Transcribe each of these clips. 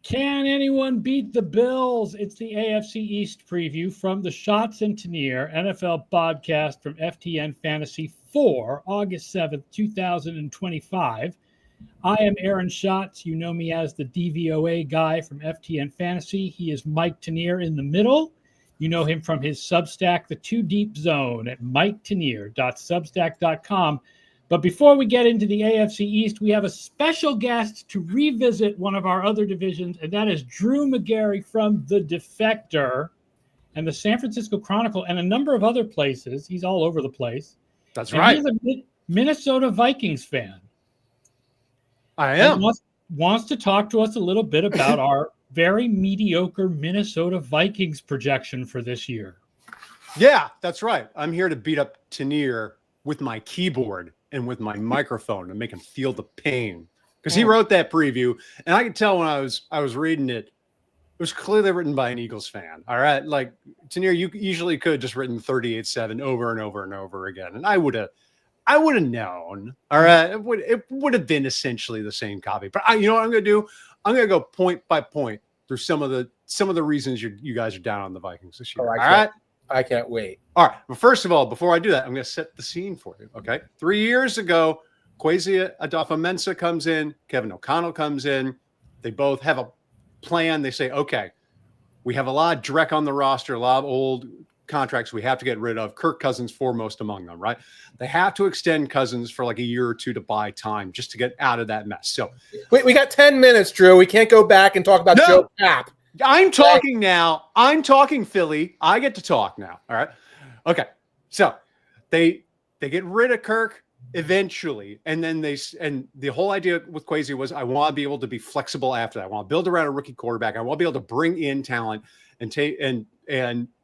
Can anyone beat the Bills? It's the AFC East preview from the Shots and Tanier NFL podcast from FTN Fantasy for August 7th, 2025. I am Aaron Schatz. You know me as the DVOA guy from FTN Fantasy. He is Mike Tanier in the middle. You know him from his Substack, The Too Deep Zone, at miketanier.substack.com. But before we get into the AFC East, we have a special guest to revisit one of our other divisions, and that is Drew Magary from the Defector and the San Francisco Chronicle and a number of other places. He's all over the place. That's right. He's a Minnesota Vikings fan. I am. And wants to talk to us a little bit about our very mediocre Minnesota Vikings projection for this year. Yeah, that's right. I'm here to beat up Tanier with my keyboard and with my microphone and make him feel the pain, because he wrote that preview, and I could tell when I was reading it, it was clearly written by an Eagles fan. All right, like Tanier, you usually could have just written 38-7 over and over and over again, and I would have known. All right, it would have been essentially the same copy. But you know what I'm going to do? I'm going to go point by point through some of the reasons you guys are down on the Vikings this year. Oh, all right. I can't wait. All right. Well, first of all, before I do that, I'm going to set the scene for you. Okay. 3 years ago, Kwesi Adofo-Mensah comes in, Kevin O'Connell comes in. They both have a plan. They say, okay, we have a lot of Drek on the roster, a lot of old contracts we have to get rid of. Kirk Cousins foremost among them, right? They have to extend Cousins for like a year or two to buy time just to get out of that mess. So wait, we got 10 minutes, Drew. We can't go back and talk about Joe Cap. I'm talking now. I'm talking Philly. I get to talk now. All right. Okay. So they get rid of Kirk eventually. And then the whole idea with Kwesi was, I want to be able to be flexible after that. I want to build around a rookie quarterback. I want to be able to bring in talent and take and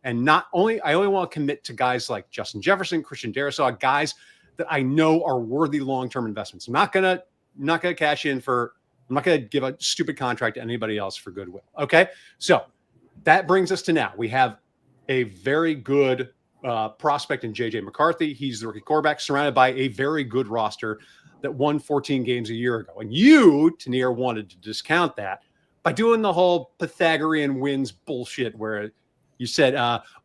not only, I only want to commit to guys like Justin Jefferson, Christian Darrisaw, guys that I know are worthy long-term investments. I'm not going to cash in for, I'm not going to give a stupid contract to anybody else for goodwill. Okay. So that brings us to now. We have a very good prospect in JJ McCarthy. He's the rookie quarterback surrounded by a very good roster that won 14 games a year ago. And you, Tanier, wanted to discount that by doing the whole Pythagorean wins bullshit where you said,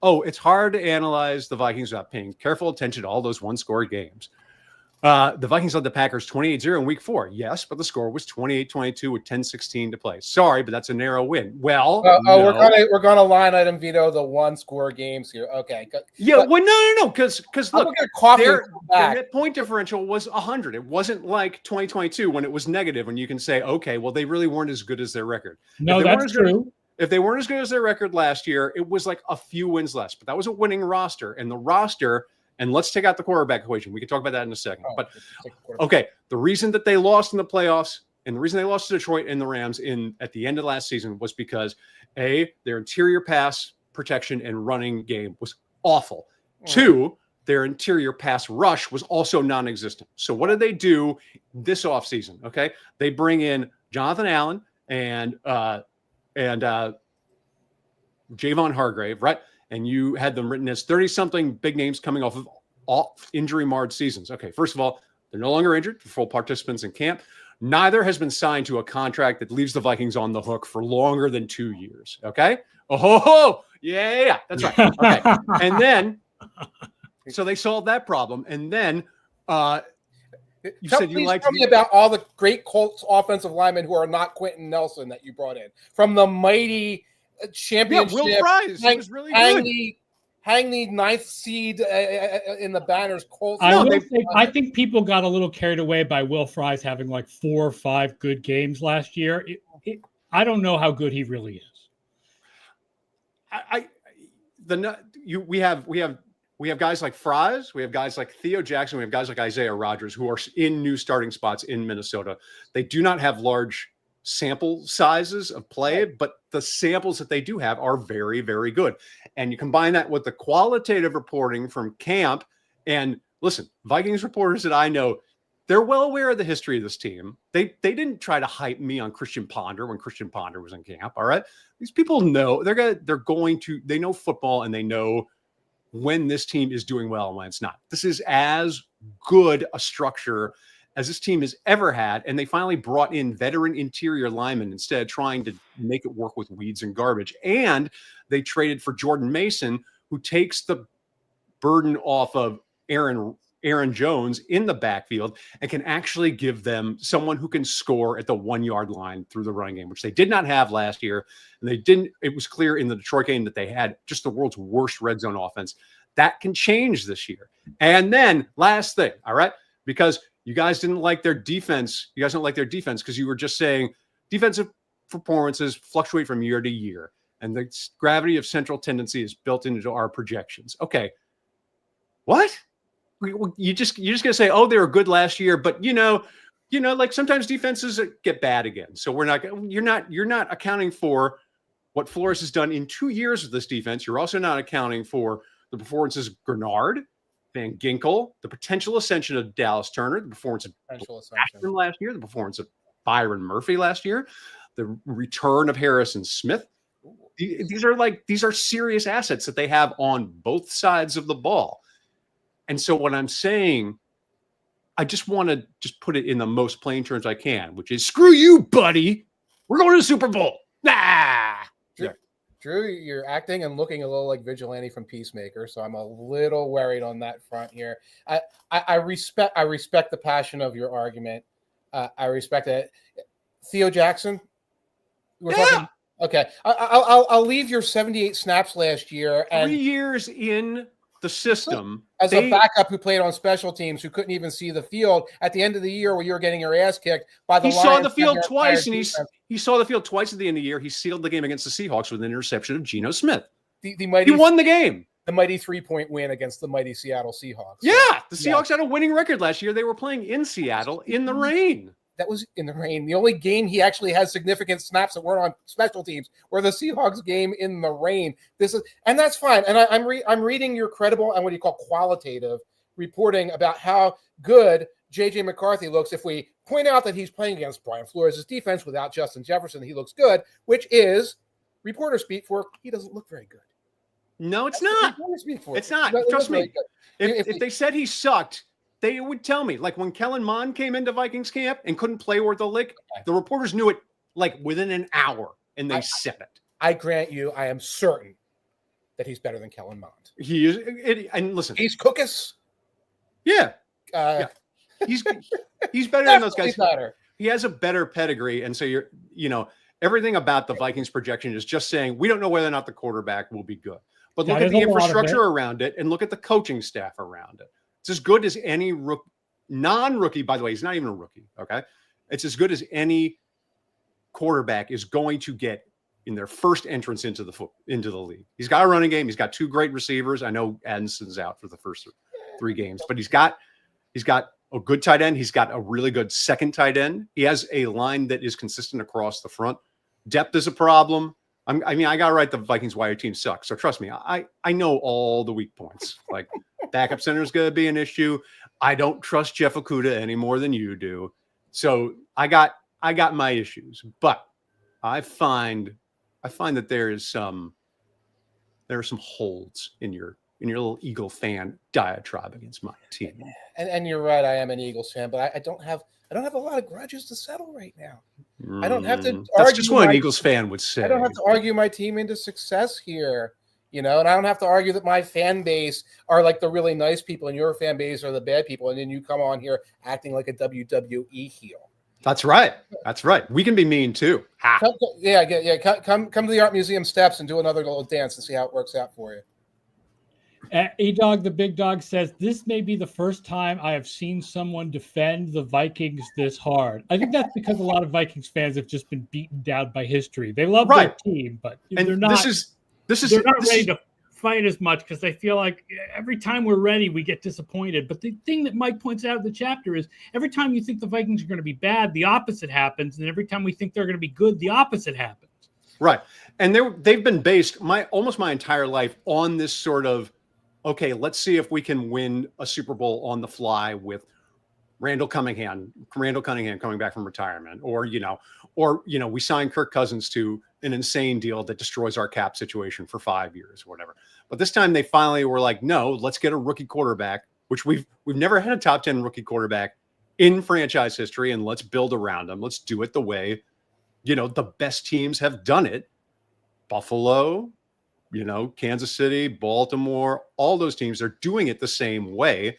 it's hard to analyze the Vikings without paying careful attention to all those one-score games. The Vikings led the Packers 28-0 in week 4. Yes, but the score was 28-22 with 10:16 to play. Sorry, but that's a narrow win. Well, no. we're gonna line item veto the one-score games here. Okay. Yeah, well, no, because look, their point differential was 100. It wasn't like 2022 when it was negative, and you can say, okay, well, they really weren't as good as their record. No, that's true. If they weren't as good as their record last year, it was like a few wins less. But that was a winning roster, and the roster. And let's take out the quarterback equation. We can talk about that in a second. But okay, the reason that they lost in the playoffs and the reason they lost to Detroit and the Rams at the end of last season was because their interior pass protection and running game was awful. 2, their interior pass rush was also non-existent. So what did they do this offseason? Okay, they bring in Jonathan Allen and Javon Hargrave, right? And you had them written as 30-something big names coming off of all injury-marred seasons. Okay, first of all, they're no longer injured for full participants in camp. Neither has been signed to a contract that leaves the Vikings on the hook for longer than 2 years. Okay? Oh, yeah, that's right. Okay, and then, so they solved that problem. And then you said you liked. Tell me about all the great Colts offensive linemen who are not Quentin Nelson that you brought in from the mighty championship. Yeah, Will Fries was really good. Hang the 9th seed in the banners. Colts. I think people got a little carried away by Will Fries having like 4 or 5 good games last year. I don't know how good he really is. We have guys like Fries, we have guys like Theo Jackson, we have guys like Isaiah Rodgers who are in new starting spots in Minnesota. They do not have large sample sizes of play, but the samples that they do have are very, very good. And you combine that with the qualitative reporting from camp. And listen, Vikings reporters that I know, they're well aware of the history of this team. They didn't try to hype me on Christian Ponder when Christian Ponder was in camp. All right. These people know they know football, and they know when this team is doing well and when it's not. This is as good a structure as this team has ever had. And they finally brought in veteran interior linemen instead of trying to make it work with weeds and garbage. And they traded for Jordan Mason, who takes the burden off of Aaron Jones in the backfield and can actually give them someone who can score at the 1 yard line through the running game, which they did not have last year. And they didn't, it was clear in the Detroit game that they had just the world's worst red zone offense. That can change this year. And then last thing, all right, because you guys didn't like their defense. You guys don't like their defense because you were just saying defensive performances fluctuate from year to year. And the gravity of central tendency is built into our projections. Okay. What? You're just gonna say, oh, they were good last year, but like sometimes defenses get bad again. So you're not accounting for what Flores has done in 2 years with this defense. You're also not accounting for the performances of Grenard, Van Ginkel, the potential ascension of Dallas Turner, the performance of Ashton last year, the performance of Byron Murphy last year, the return of Harrison Smith. These are serious assets that they have on both sides of the ball. And so what I'm saying, I just want to just put it in the most plain terms I can, which is screw you, buddy. We're going to the Super Bowl. Drew, you're acting and looking a little like Vigilante from Peacemaker, so I'm a little worried on that front here. I respect the passion of your argument. I respect it. Theo Jackson, talking. Okay, I'll leave your 78 snaps last year and 3 years in the system as a backup who played on special teams who couldn't even see the field at the end of the year where you were getting your ass kicked by the Lions. He saw the field twice, and he saw the field twice at the end of the year. He sealed the game against the Seahawks with an interception of Geno Smith. He won the game. The mighty 3-point win against the mighty Seattle Seahawks. Yeah, the Seahawks had a winning record last year. They were playing in Seattle in the rain. That was in the rain. The only game he actually has significant snaps that weren't on special teams were the Seahawks game in the rain. And that's fine. And I'm reading your credible and what you call qualitative reporting about how good J.J. McCarthy looks. If we point out that he's playing against Brian Flores' defense without Justin Jefferson, he looks good, which is reporter speak for he doesn't look very good. No, it's not. It's not. Trust me. If they said he sucked, they would tell me. Like when Kellen Mond came into Vikings camp and couldn't play worth a lick, the reporters knew it like within an hour, and they said it. I grant you, I am certain that he's better than Kellen Mond. He is. And listen, he's Cookus. Yeah. He's better than those guys. Better. He has a better pedigree, and so everything about the Vikings projection is just saying we don't know whether or not the quarterback will be good, but look at the infrastructure around it and look at the coaching staff around it. It's as good as any non-rookie. By the way, he's not even a rookie. Okay, it's as good as any quarterback is going to get in their first entrance into the league. He's got a running game. He's got two great receivers. I know Addison's out for the first 3 games, but he's got a good tight end. He's got a really good second tight end. He has a line that is consistent across the front. Depth is a problem. I got to write the Vikings why your team sucks. So trust me, I know all the weak points. Like backup center is going to be an issue. I don't trust Jeff Okudah any more than you do. So I got my issues, but I find that there are some holes in your little Eagle fan diatribe against my team. And you're right, I am an Eagles fan, but I don't have a lot of grudges to settle right now. I don't have to That's just what an Eagles fan would say. I don't have to argue my team into success here, and I don't have to argue that my fan base are like the really nice people and your fan base are the bad people, and then you come on here acting like a WWE heel. That's right. We can be mean too. Come to the Art Museum steps and do another little dance and see how it works out for you. E-Dog, the big dog, says, this may be the first time I have seen someone defend the Vikings this hard. I think that's because a lot of Vikings fans have just been beaten down by history. They love their team, but they're not ready to fight as much because they feel like every time we're ready, we get disappointed. But the thing that Mike points out in the chapter is every time you think the Vikings are going to be bad, the opposite happens. And every time we think they're going to be good, the opposite happens. Right. And they've been based almost my entire life on this sort of, okay, let's see if we can win a Super Bowl on the fly with Randall Cunningham coming back from retirement, or we signed Kirk Cousins to an insane deal that destroys our cap situation for 5 years or whatever. But this time they finally were like, no, let's get a rookie quarterback, which we've never had a top 10 rookie quarterback in franchise history, and let's build around them. Let's do it the way, the best teams have done it. Buffalo, Kansas City, Baltimore, all those teams are doing it the same way.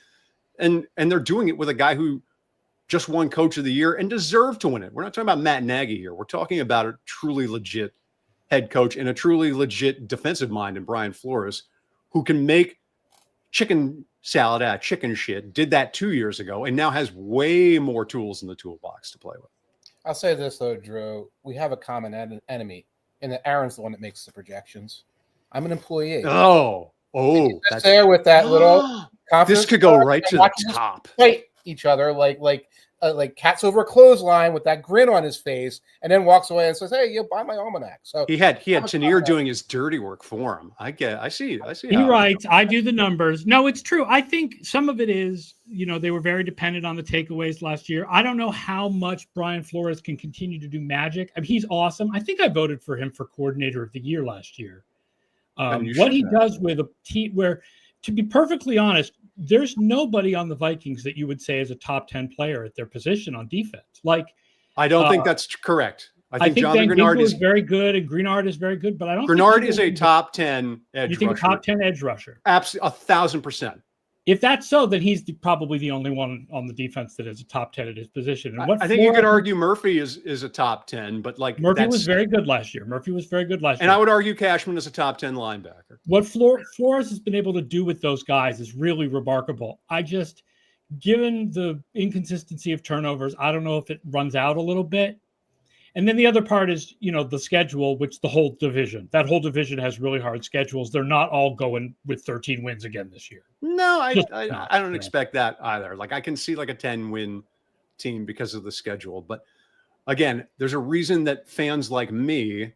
And they're doing it with a guy who just won Coach of the Year and deserved to win it. We're not talking about Matt Nagy here. We're talking about a truly legit head coach and a truly legit defensive mind in Brian Flores, who can make chicken salad out of chicken shit, did that 2 years ago, and now has way more tools in the toolbox to play with. I'll say this, though, Drew. We have a common enemy, and that Aaron's the one that makes the projections. I'm an employee. That's there with that little confidence. This could go right to the top. Fight each other like cats over a clothesline with that grin on his face, and then walks away and says, "Hey, you buy my almanac." So he had Tanier doing his dirty work for him. I see. He writes, I do the numbers. No, it's true. I think some of it is, they were very dependent on the takeaways last year. I don't know how much Brian Flores can continue to do magic. I mean, he's awesome. I think I voted for him for coordinator of the year last year. What he does with a team where, to be perfectly honest, there's nobody on the Vikings that you would say is a top 10 player at their position on defense. I don't think that's correct. I think Jonathan Grenard is very good and Greenard is very good, but I don't. Grenard is a top 10 edge rusher. You think a top 10 edge rusher? Absolutely, 1,000%. If that's so, then he's probably the only one on the defense that is a top 10 at his position. And I think you could argue Murphy is a top 10, but Murphy was very good last year. And I would argue Cashman is a top 10 linebacker. What Flores has been able to do with those guys is really remarkable. Given the inconsistency of turnovers, I don't know if it runs out a little bit. And then the other part is, the schedule, which that whole division has really hard schedules. They're not all going with 13 wins again this year. No, I don't expect that either. I can see a 10-win team because of the schedule. But again, there's a reason that fans like me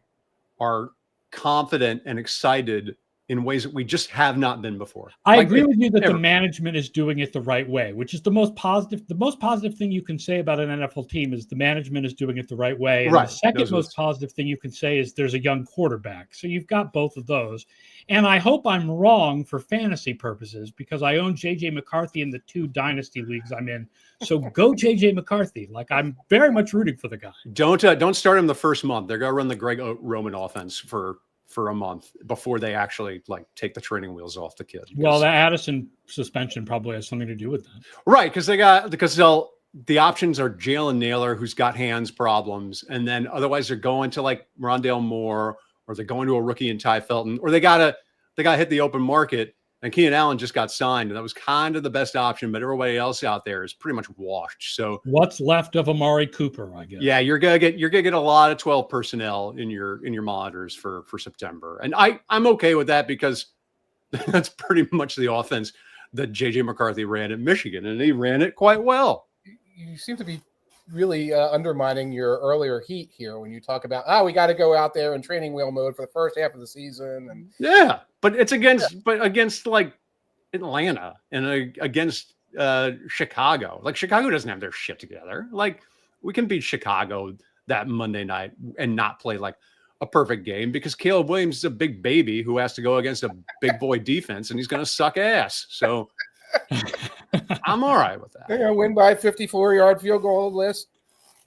are confident and excited in ways that we just have not been before. I agree with you that the management is doing it the right way, which is the most positive. The most positive thing you can say about an NFL team is the management is doing it the right way. And the second most positive thing you can say is there's a young quarterback. So you've got both of those. And I hope I'm wrong for fantasy purposes because I own JJ McCarthy in the 2 dynasty leagues I'm in. So go JJ McCarthy. I'm very much rooting for the guy. Don't start him the first month. They're going to run the Greg Roman offense for a month before they actually take the training wheels off the kid. Well, the Addison suspension probably has something to do with that. Right. Because the options are Jalen Naylor, who's got hands problems. And then otherwise they're going to Rondale Moore, or they're going to a rookie in Ty Felton, or they got to hit the open market. And Keenan Allen just got signed, and that was kind of the best option, but everybody else out there is pretty much washed. So what's left of Amari Cooper, I guess. Yeah, you're gonna get a lot of 12 personnel in your monitors for September, and I'm okay with that because that's pretty much the offense that JJ McCarthy ran at Michigan, and he ran it quite well. You seem to be really undermining your earlier heat here when you talk about we got to go out there in training wheel mode for the first half of the season. And yeah, but it's against Atlanta and against Chicago. Chicago doesn't have their shit together. We can beat Chicago that Monday night and not play a perfect game because Caleb Williams is a big baby who has to go against a big boy defense and he's going to suck ass. So I'm all right with that. They're going to win by a 54-yard field goal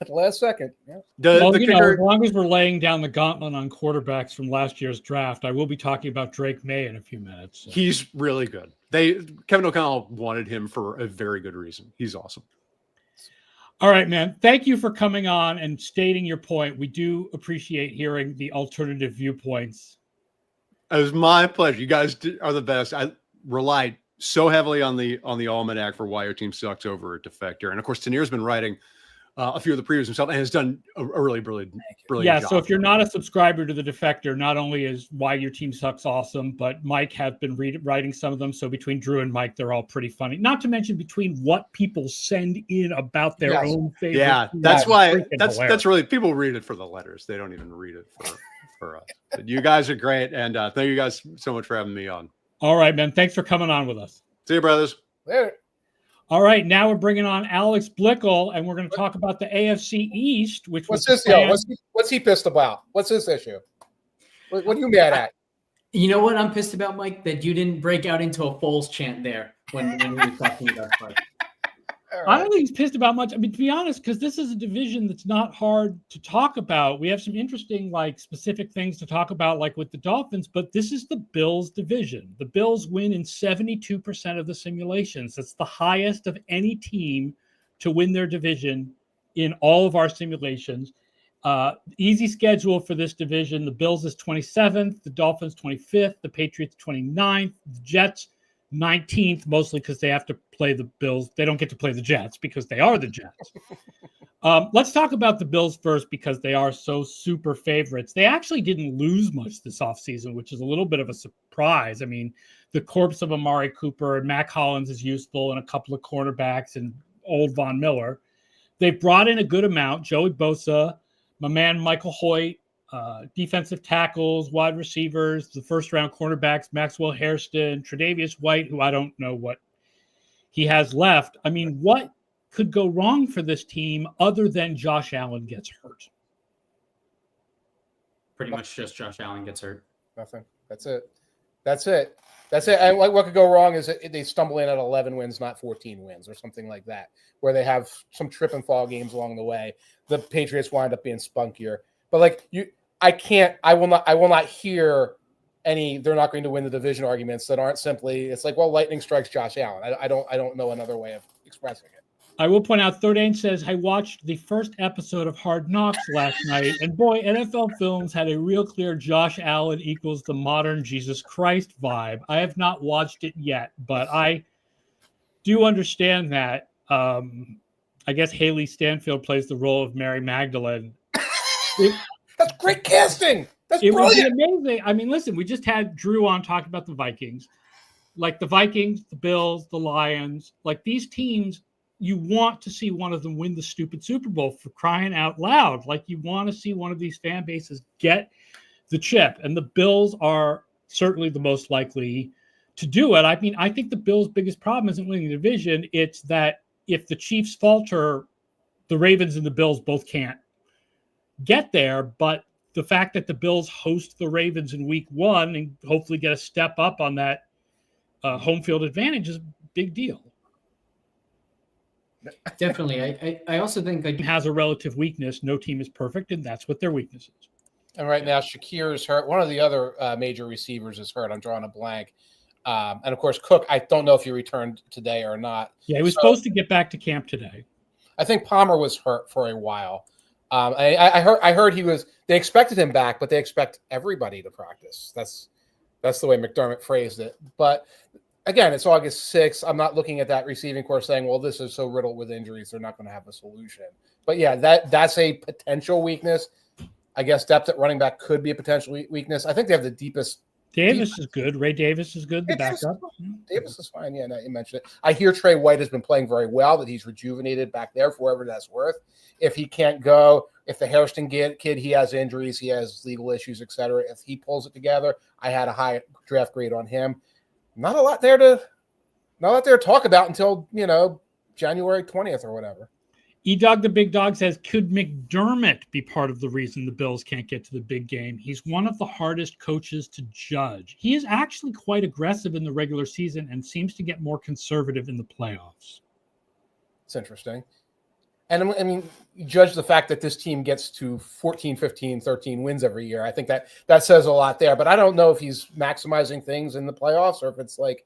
at the last second. Yeah. As long as we're laying down the gauntlet on quarterbacks from last year's draft, I will be talking about Drake Maye in a few minutes. So. He's really good. Kevin O'Connell wanted him for a very good reason. He's awesome. All right, man. Thank you for coming on and stating your point. We do appreciate hearing the alternative viewpoints. It was my pleasure. You guys are the best. I relied so heavily on the almanac for why your team sucks over at Defector. And of course, Tanir's been writing a few of the previews himself and has done a really brilliant job. So if you're not a subscriber to the Defector, not only is Why Your Team Sucks awesome, but Mike has been writing some of them. So between Drew and Mike, they're all pretty funny. Not to mention between what people send in about their own favorite. Yeah, that's why that's really, people read it for the letters. They don't even read it for us. But you guys are great. And thank you guys so much for having me on. All right, man. Thanks for coming on with us. See you, brothers. Later. All right, now we're bringing on Alex Blickle, and we're going to talk about the AFC East. What's this deal? What's he pissed about? What's his issue? What are you mad at? You know what I'm pissed about, Mike? That you didn't break out into a Foles chant there when we were talking about Clark. I don't think he's pissed about much. I mean, to be honest, because this is a division that's not hard to talk about. We have some interesting, specific things to talk about, like with the Dolphins, but this is the Bills division. The Bills win in 72% of the simulations. That's the highest of any team to win their division in all of our simulations. Easy schedule for this division. The Bills is 27th, the Dolphins 25th, the Patriots 29th, the Jets 19th, mostly because they have to play the Bills. They don't get to play the Jets because they are the Jets. Let's talk about the Bills first because they are so super favorites. They actually didn't lose much this offseason, which is a little bit of a surprise. I mean, the corpse of Amari Cooper and Mac Hollins is useful, and a couple of cornerbacks and old Von Miller. They've brought in a good amount. Joey Bosa, my man Michael Hoyt, defensive tackles, wide receivers, the first-round cornerbacks, Maxwell Hairston, Tre'Davious White, who I don't know what he has left. I mean, what could go wrong for this team other than Josh Allen gets hurt? Pretty much just Josh Allen gets hurt. Nothing. That's it. And what could go wrong is that they stumble in at 11 wins, not 14 wins or something like that, where they have some trip and fall games along the way. The Patriots wind up being spunkier. But I will not hear any, they're not going to win the division arguments that aren't simply, it's like, well, lightning strikes Josh Allen. I don't know another way of expressing it. I will point out, Thordain says, I watched the first episode of Hard Knocks last night, and boy, NFL Films had a real clear Josh Allen equals the modern Jesus Christ vibe. I have not watched it yet, but I do understand that. I guess Haley Stanfield plays the role of Mary Magdalene. That's great casting. That's it brilliant. Would be amazing. I mean, listen, we just had Drew on talking about the Vikings. Like the Vikings, the Bills, the Lions, like these teams, you want to see one of them win the stupid Super Bowl, for crying out loud. Like you want to see one of these fan bases get the chip. And the Bills are certainly the most likely to do it. I mean, I think the Bills' biggest problem isn't winning the division. It's that if the Chiefs falter, the Ravens and the Bills both can't get there. But the fact that the Bills host the Ravens in week 1 and hopefully get a step up on that home field advantage is a big deal. Definitely. I also think has a relative weakness. No team is perfect, and that's what their weakness is. And right now, Shakir is hurt. One of the other major receivers is hurt. I'm drawing a blank. And of course, Cook, I don't know if he returned today or not. Yeah, he was supposed to get back to camp today. I think Palmer was hurt for a while. I heard he was. They expected him back, but they expect everybody to practice. That's the way McDermott phrased it. But again, it's August 6th. I'm not looking at that receiving corps saying, well, this is so riddled with injuries, they're not going to have a solution. But yeah, that's a potential weakness. I guess depth at running back could be a potential weakness. I think they have the deepest. Davis is good. Ray Davis is good. The backup. Davis is fine. Yeah, no, you mentioned it. I hear Trey White has been playing very well, that he's rejuvenated back there for whatever that's worth. If he can't go, if the Hairston kid, he has injuries, he has legal issues, etc. If he pulls it together, I had a high draft grade on him. Not a lot there to talk about until, January 20th or whatever. E-Dog the Big Dog says, could McDermott be part of the reason the Bills can't get to the big game? He's one of the hardest coaches to judge. He is actually quite aggressive in the regular season and seems to get more conservative in the playoffs. It's interesting. And I mean, you judge the fact that this team gets to 14, 15, 13 wins every year. I think that says a lot there. But I don't know if he's maximizing things in the playoffs or if it's like,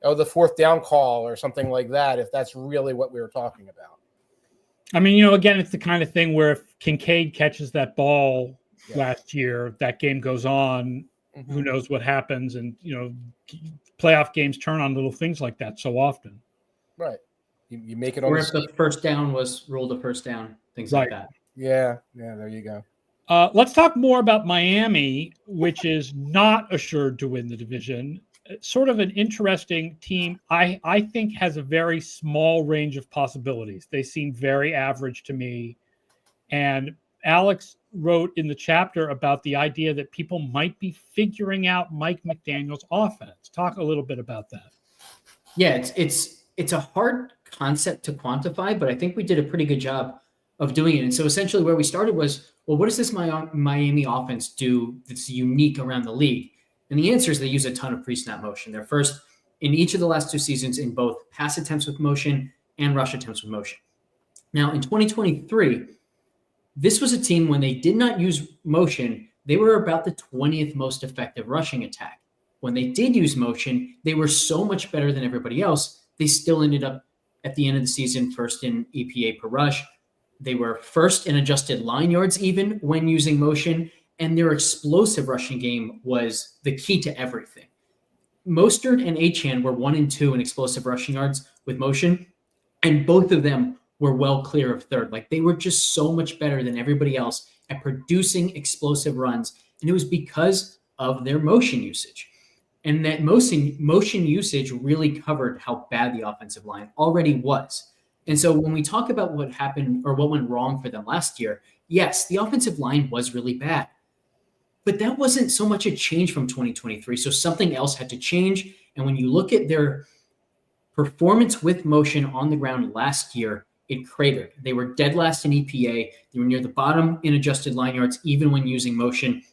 the fourth down call or something like that, if that's really what we were talking about. I mean, again, it's the kind of thing where if Kincaid catches that ball last year, that game goes on, who knows what happens. And, playoff games turn on little things like that so often. Right. You make it on or if the first down was ruled a first down, things like that. Yeah, there you go. Let's talk more about Miami, which is not assured to win the division. Sort of an interesting team, I think, has a very small range of possibilities. They seem very average to me. And Alex wrote in the chapter about the idea that people might be figuring out Mike McDaniel's offense. Talk a little bit about that. Yeah, it's a hard concept to quantify, but I think we did a pretty good job of doing it. And so essentially where we started was, well, what does this Miami offense do that's unique around the league? And the answer is they use a ton of pre-snap motion. They're first in each of the last 2 seasons in both pass attempts with motion and rush attempts with motion. Now, in 2023, this was a team when they did not use motion, they were about the 20th most effective rushing attack. When they did use motion, they were so much better than everybody else. They still ended up at the end of the season first in EPA per rush. They were first in adjusted line yards even when using motion, and their explosive rushing game was the key to everything. Mostert and Achane were 1 and 2 in explosive rushing yards with motion, and both of them were well clear of third. Like, they were just so much better than everybody else at producing explosive runs, and it was because of their motion usage. And that motion usage really covered how bad the offensive line already was. And so when we talk about what happened or what went wrong for them last year, yes, the offensive line was really bad. But that wasn't so much a change from 2023. So something else had to change. And when you look at their performance with motion on the ground last year, it cratered. They were dead last in EPA. They were near the bottom in adjusted line yards, even when using motion.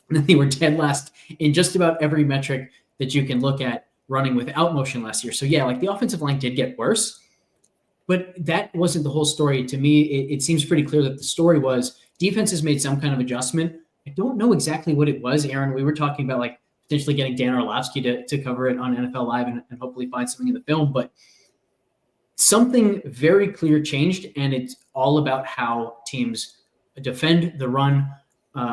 And then they were dead last in just about every metric that you can look at running without motion last year. So yeah, like, the offensive line did get worse, but that wasn't the whole story. To me, it seems pretty clear that the story was defenses made some kind of adjustment. I don't know exactly what it was, Aaron. We were talking about like potentially getting Dan Orlovsky to cover it on NFL Live and hopefully find something in the film, but something very clear changed, and it's all about how teams defend the run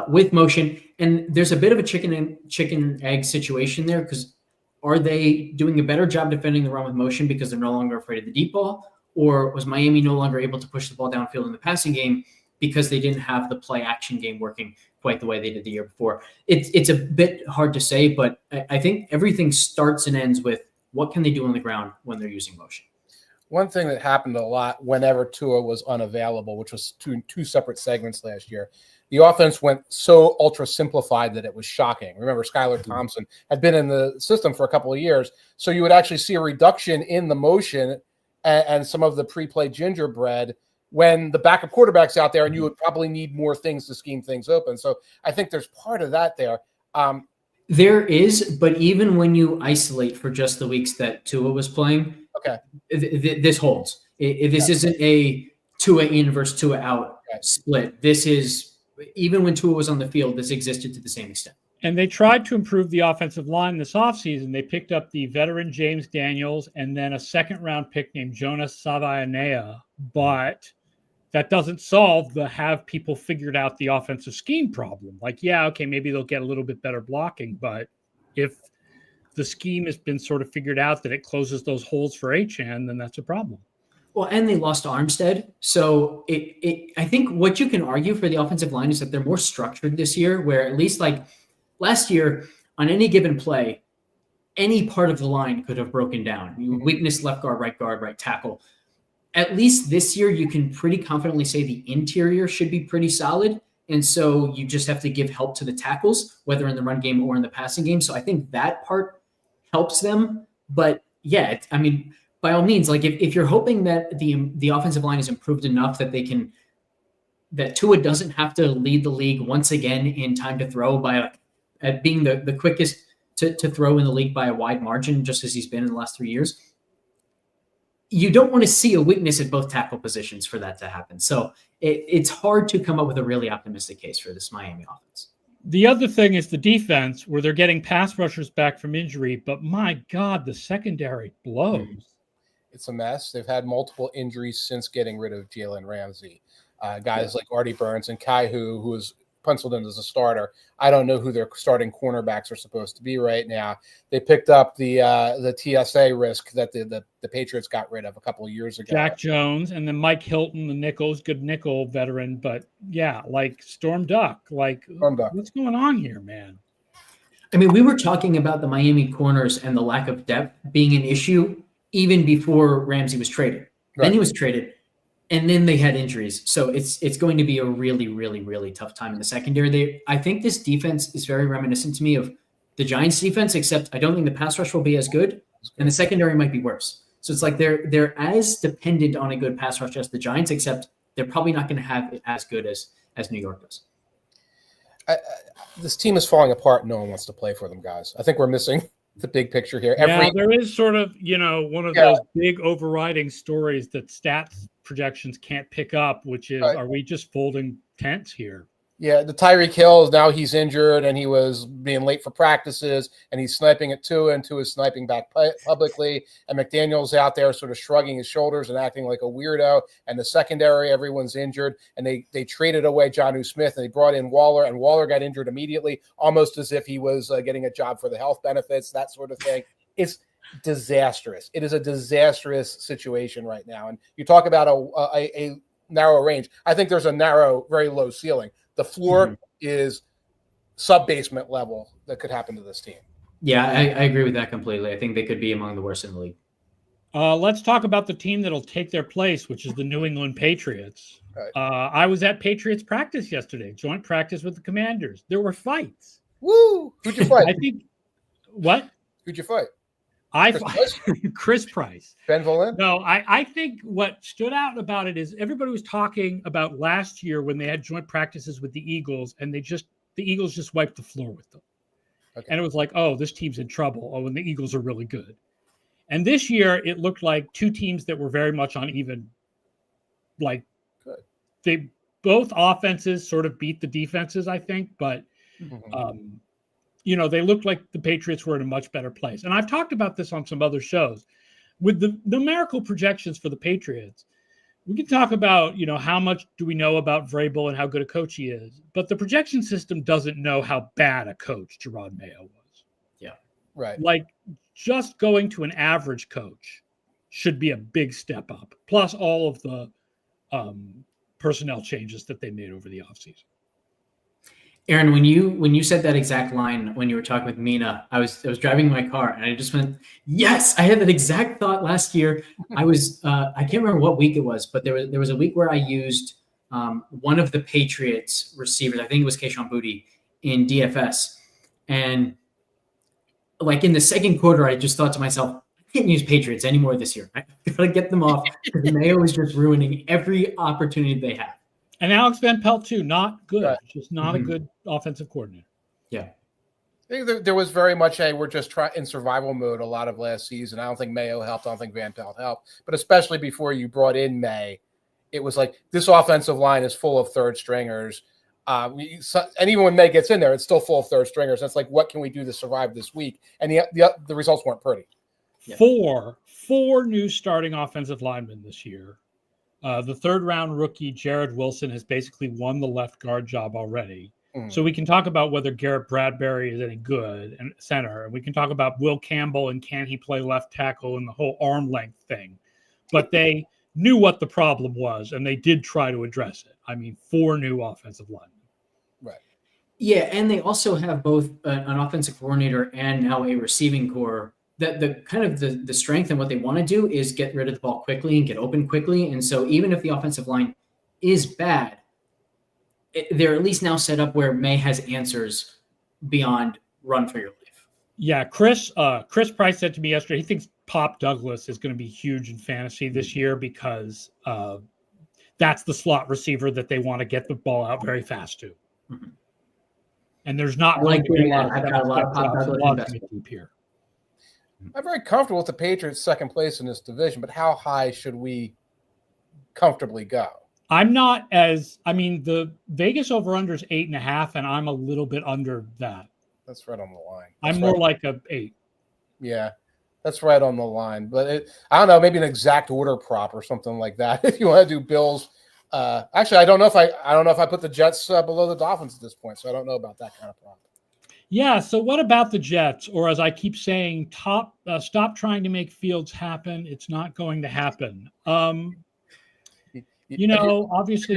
with motion. And there's a bit of a chicken and egg situation there, because are they doing a better job defending the run with motion because they're no longer afraid of the deep ball? Or was Miami no longer able to push the ball downfield in the passing game because they didn't have the play action game working quite the way they did the year before? It's a bit hard to say, but I think everything starts and ends with what can they do on the ground when they're using motion. One thing that happened a lot whenever Tua was unavailable, which was two separate segments last year, the offense went so ultra simplified that it was shocking. Remember, Skylar Thompson had been in the system for a couple of years, so you would actually see a reduction in the motion and some of the pre-play gingerbread when the backup quarterback's out there, and you would probably need more things to scheme things open. So I think there's part of that there. There is, but even when you isolate for just the weeks that Tua was playing, okay, this holds. This isn't a Tua in versus Tua out split. This is, even when Tua was on the field, this existed to the same extent. And they tried to improve the offensive line this offseason. They picked up the veteran James Daniels and then a second-round pick named Jonas Savaianea. But that doesn't solve the have people figured out the offensive scheme problem. Like, yeah, okay, maybe they'll get a little bit better blocking, but if the scheme has been sort of figured out that it closes those holes for Achane, then that's a problem. Well, and they lost Armstead. So I think what you can argue for the offensive line is that they're more structured this year, where at least like last year, on any given play, any part of the line could have broken down. Weakness, left guard, right tackle. At least this year, you can pretty confidently say the interior should be pretty solid. And so you just have to give help to the tackles, whether in the run game or in the passing game. So I think that part helps them. But yeah, I mean, by all means, like if you're hoping that the offensive line is improved enough that that Tua doesn't have to lead the league once again in time to throw at being the quickest to throw in the league by a wide margin, just as he's been in the last 3 years, you don't want to see a weakness at both tackle positions for that to happen. So it's hard to come up with a really optimistic case for this Miami offense. The other thing is the defense, where they're getting pass rushers back from injury, but my God, the secondary blows. It's a mess. They've had multiple injuries since getting rid of Jalen Ramsey. Guys like Artie Burns and Kai who was penciled in as a starter. I don't know who their starting cornerbacks are supposed to be right now. They picked up the TSA risk that the Patriots got rid of a couple of years ago. Jack Jones and then Mike Hilton, the nickels, good nickel veteran. But yeah, like Storm Duck. What's going on here, man? I mean, we were talking about the Miami corners and the lack of depth being an issue even before Ramsey was traded. Right. Then he was traded. And then they had injuries. So it's going to be a really, really, really tough time in the secondary. I think this defense is very reminiscent to me of the Giants defense, except I don't think the pass rush will be as good, and the secondary might be worse. So it's like they're as dependent on a good pass rush as the Giants, except they're probably not going to have it as good as New York does. This team is falling apart. No one wants to play for them, guys. I think we're missing the big picture here. Yeah, there is sort of, one of those big overriding stories that stats projections can't pick up, which is, are we just folding tents here? Yeah, the Tyreek Hill, now he's injured and he was being late for practices and he's sniping at Tua and Tua is sniping back publicly. And McDaniel's out there sort of shrugging his shoulders and acting like a weirdo. And the secondary, everyone's injured. And they traded away Jonnu Smith and they brought in Waller, and Waller got injured immediately, almost as if he was getting a job for the health benefits, that sort of thing. It's disastrous. It is a disastrous situation right now. And you talk about a narrow range. I think there's a narrow, very low ceiling. The floor is sub-basement level that could happen to this team. Yeah, I agree with that completely. I think they could be among the worst in the league. Let's talk about the team that'll take their place, which is the New England Patriots. Right. I was at Patriots practice yesterday, joint practice with the Commanders. There were fights. Woo! Who'd you fight? I think what? Who'd you fight? Chris Price. Ben Volin? No, I think what stood out about it is everybody was talking about last year when they had joint practices with the Eagles, and the Eagles just wiped the floor with them. Okay. And it was like, oh, this team's in trouble. Oh, and the Eagles are really good. And this year it looked like two teams that were very much on even, like, good. They both offenses sort of beat the defenses, I think, but they looked like the Patriots were in a much better place. And I've talked about this on some other shows. With the numerical projections for the Patriots, we can talk about, how much do we know about Vrabel and how good a coach he is. But the projection system doesn't know how bad a coach Jerod Mayo was. Yeah. Right. Like, just going to an average coach should be a big step up, plus all of the personnel changes that they made over the offseason. Aaron, when you said that exact line when you were talking with Mina, I was driving my car and I just went, yes, I had that exact thought last year. I can't remember what week it was, but there was a week where I used one of the Patriots receivers. I think it was Kayshon Boutte in DFS, and like in the second quarter, I just thought to myself, I can't use Patriots anymore this year. I gotta get them off because Mayo is just ruining every opportunity they have. And Alex Van Pelt too, not good. Right. Just not a good offensive coordinator. Yeah. I think there was very much we're just in survival mode a lot of last season. I don't think Mayo helped. I don't think Van Pelt helped. But especially before you brought in May, it was like this offensive line is full of third stringers. And even when May gets in there, it's still full of third stringers. That's like, what can we do to survive this week? And the results weren't pretty. Yeah. Four new starting offensive linemen this year. The third-round rookie, Jared Wilson, has basically won the left guard job already. So we can talk about whether Garrett Bradbury is any good and center. And we can talk about Will Campbell and can he play left tackle and the whole arm length thing. But they knew what the problem was, and they did try to address it. I mean, 4 new offensive linemen. Right. Yeah, and they also have both an offensive coordinator and now a receiving core. The kind of the strength and what they want to do is get rid of the ball quickly and get open quickly. And so even if the offensive line is bad, they're at least now set up where May has answers beyond run for your life. Yeah, Chris Price said to me yesterday, he thinks Pop Douglas is going to be huge in fantasy this year because that's the slot receiver that they want to get the ball out very fast to. Mm-hmm. And there's not like doing that. I've got a lot of Pop Douglas deep here. I'm very comfortable with the Patriots' second place in this division, but how high should we comfortably go? I'm not the Vegas over-under is 8.5, and I'm a little bit under that. That's right on the line. I'm more like a 8. Yeah, that's right on the line. But I don't know, maybe an exact order prop or something like that. If you want to do Bills, actually, I don't know if I put the Jets below the Dolphins at this point, so I don't know about that kind of prop. Yeah. So what about the Jets? Or as I keep saying, stop trying to make Fields happen. It's not going to happen. Obviously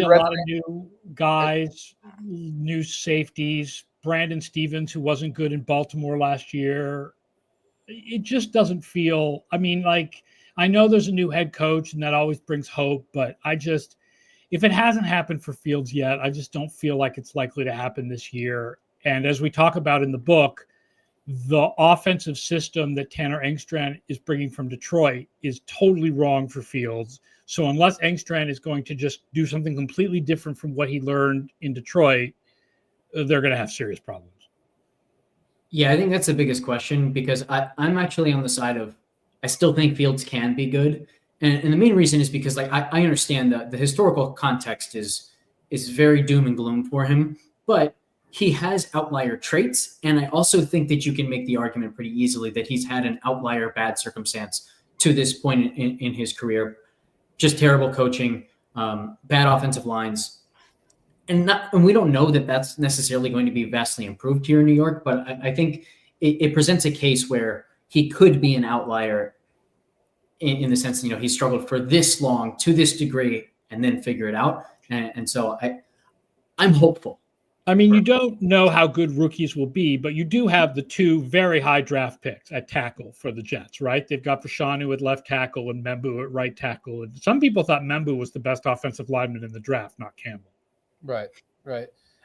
a lot of new guys, new safeties. Brandon Stevens, who wasn't good in Baltimore last year. It just doesn't feel. I mean, like, I know there's a new head coach, and that always brings hope. But if it hasn't happened for Fields yet, I just don't feel like it's likely to happen this year. And as we talk about in the book, the offensive system that Tanner Engstrand is bringing from Detroit is totally wrong for Fields. So unless Engstrand is going to just do something completely different from what he learned in Detroit, they're going to have serious problems. Yeah, I think that's the biggest question because I'm actually on the side of I still think Fields can be good. And the main reason is because like I understand that the historical context is very doom and gloom for him, but he has outlier traits. And I also think that you can make the argument pretty easily that he's had an outlier bad circumstance to this point in his career. Just terrible coaching, bad offensive lines, and we don't know that that's necessarily going to be vastly improved here in New York, but I think it presents a case where he could be an outlier in the sense that, he struggled for this long to this degree and then figure it out. And so I'm hopeful. I mean, you don't know how good rookies will be, but you do have the two very high draft picks at tackle for the Jets, right? They've got Fashanu at left tackle and Membu at right tackle. And some people thought Membu was the best offensive lineman in the draft, not Campbell. Right.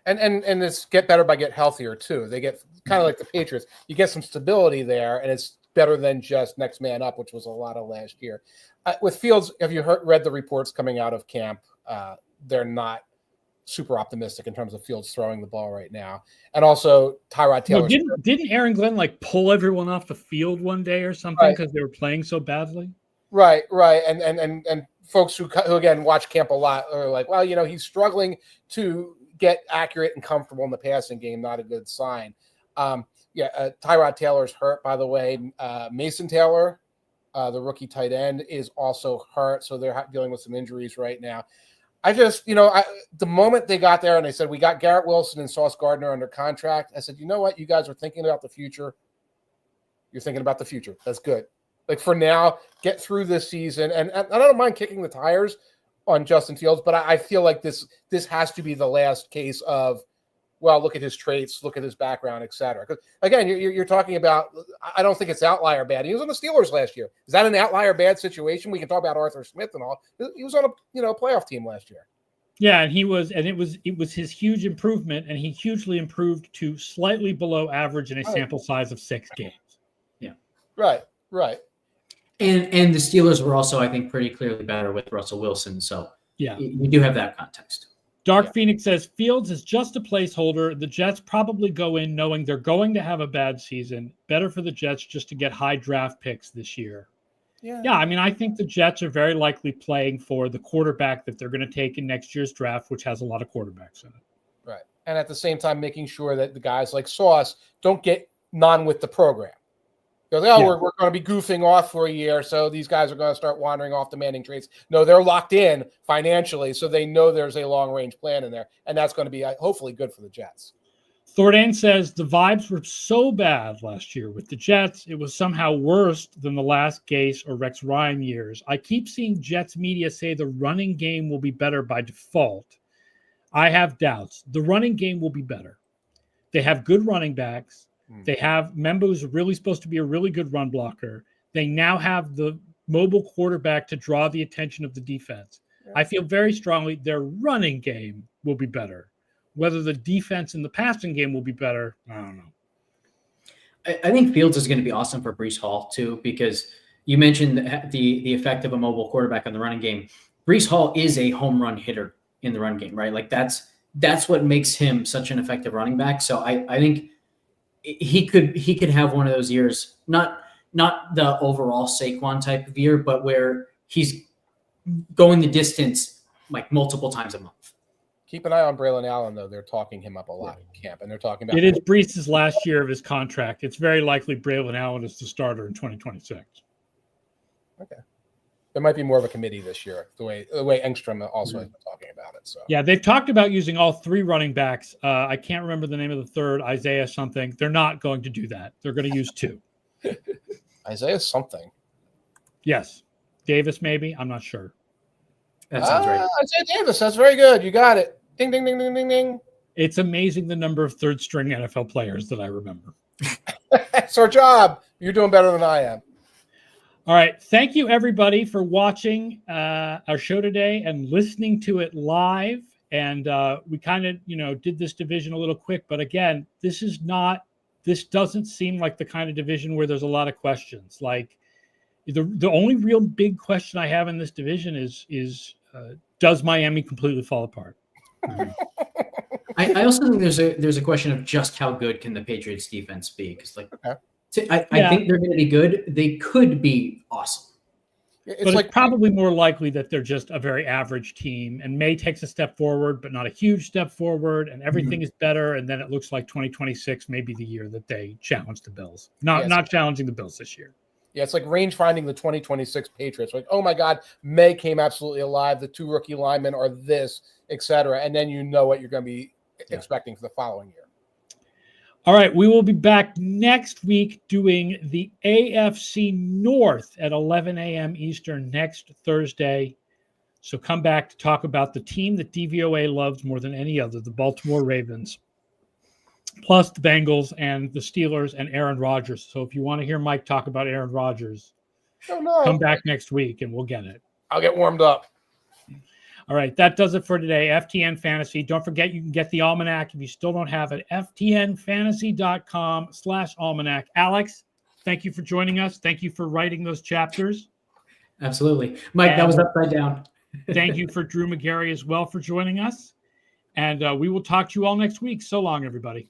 And this get better by get healthier too. They get kind of like the Patriots. You get some stability there, and it's better than just next man up, which was a lot of last year. With Fields, have you read the reports coming out of camp? They're not super optimistic in terms of Fields throwing the ball right now. And also Tyrod Taylor. Didn't Aaron Glenn pull everyone off the field one day or something because they were playing so badly? Right. And folks who again watch camp a lot are like, well, he's struggling to get accurate and comfortable in the passing game. Not a good sign. Tyrod Taylor's hurt, by the way. Mason Taylor, the rookie tight end, is also hurt, so they're dealing with some injuries right now. I just, the moment they got there and they said, we got Garrett Wilson and Sauce Gardner under contract, I said, you know what? You guys are thinking about the future. You're thinking about the future. That's good. Like for now, get through this season. And I don't mind kicking the tires on Justin Fields, but I feel like this has to be the last case of, well, look at his traits, look at his background, et cetera. Because again, you're talking about, I don't think it's outlier bad. He was on the Steelers last year. Is that an outlier bad situation? We can talk about Arthur Smith and all. He was on a playoff team last year. Yeah, and it was his huge improvement, and he hugely improved to slightly below average in a sample size of 6 games. Yeah. Right. And the Steelers were also, I think, pretty clearly better with Russell Wilson. So yeah, you do have that context. Dark Phoenix says Fields is just a placeholder. The Jets probably go in knowing they're going to have a bad season. Better for the Jets just to get high draft picks this year. Yeah. I mean, I think the Jets are very likely playing for the quarterback that they're going to take in next year's draft, which has a lot of quarterbacks in it. Right. And at the same time, making sure that the guys like Sauce don't get with the program. We're going to be goofing off for a year, so these guys are going to start wandering off, demanding trades. No, they're locked in financially, so they know there's a long-range plan in there, and that's going to be hopefully good for the Jets. Thordain says the vibes were so bad last year with the Jets, it was somehow worse than the last Gase or Rex Ryan years. I keep seeing Jets media say the running game will be better by default. I have doubts. The running game will be better. They have good running backs. They have Membu's really supposed to be a really good run blocker. They now have the mobile quarterback to draw the attention of the defense. Yeah. I feel very strongly their running game will be better. Whether the defense and the passing game will be better, I don't know. I think Fields is going to be awesome for Breece Hall too, because you mentioned the effect of a mobile quarterback on the running game. Breece Hall is a home run hitter in the run game, right? Like that's what makes him such an effective running back. So I think he could have one of those years, not the overall Saquon type of year, but where he's going the distance like multiple times a month. Keep an eye on Braylon Allen, though. They're talking him up a lot in camp, and they're talking about it is Breece's last year of his contract. It's very likely Braylon Allen is the starter in 2026. Okay. There might be more of a committee this year, the way Engstrom also has been talking about it. So yeah, they've talked about using all 3 running backs. I can't remember the name of the third, Isaiah something. They're not going to do that. They're going to use 2. Isaiah something. Yes. Davis, maybe. I'm not sure. That sounds right. Isaiah Davis. That's very good. You got it. Ding, ding, ding, ding, ding, ding. It's amazing the number of third-string NFL players that I remember. It's our job. You're doing better than I am. All right. Thank you, everybody, for watching our show today and listening to it live. And we kind of, did this division a little quick. But again, this doesn't seem like the kind of division where there's a lot of questions. Like the only real big question I have in this division is does Miami completely fall apart? I also think there's a question of just how good can the Patriots defense be? Because I think they're going to be good. They could be awesome. It's probably more likely that they're just a very average team, and May takes a step forward, but not a huge step forward, and everything is better. And then it looks like 2026 may be the year that they challenge the Bills. Not challenging the Bills this year. Yeah, it's like range finding the 2026 Patriots. Like, oh my God, May came absolutely alive. The 2 rookie linemen are this, etc. And then you know what you're going to be expecting for the following year. All right, we will be back next week doing the AFC North at 11 a.m. Eastern next Thursday. So come back to talk about the team that DVOA loves more than any other, the Baltimore Ravens, plus the Bengals and the Steelers and Aaron Rodgers. So if you want to hear Mike talk about Aaron Rodgers, come back next week and we'll get it. I'll get warmed up. All right, that does it for today. FTN Fantasy. Don't forget you can get the Almanac if you still don't have it. ftnfantasy.com/almanac. Alex, thank you for joining us. Thank you for writing those chapters. Absolutely. Mike, that was upside down. Thank you for Drew Magary as well for joining us. And we will talk to you all next week. So long, everybody.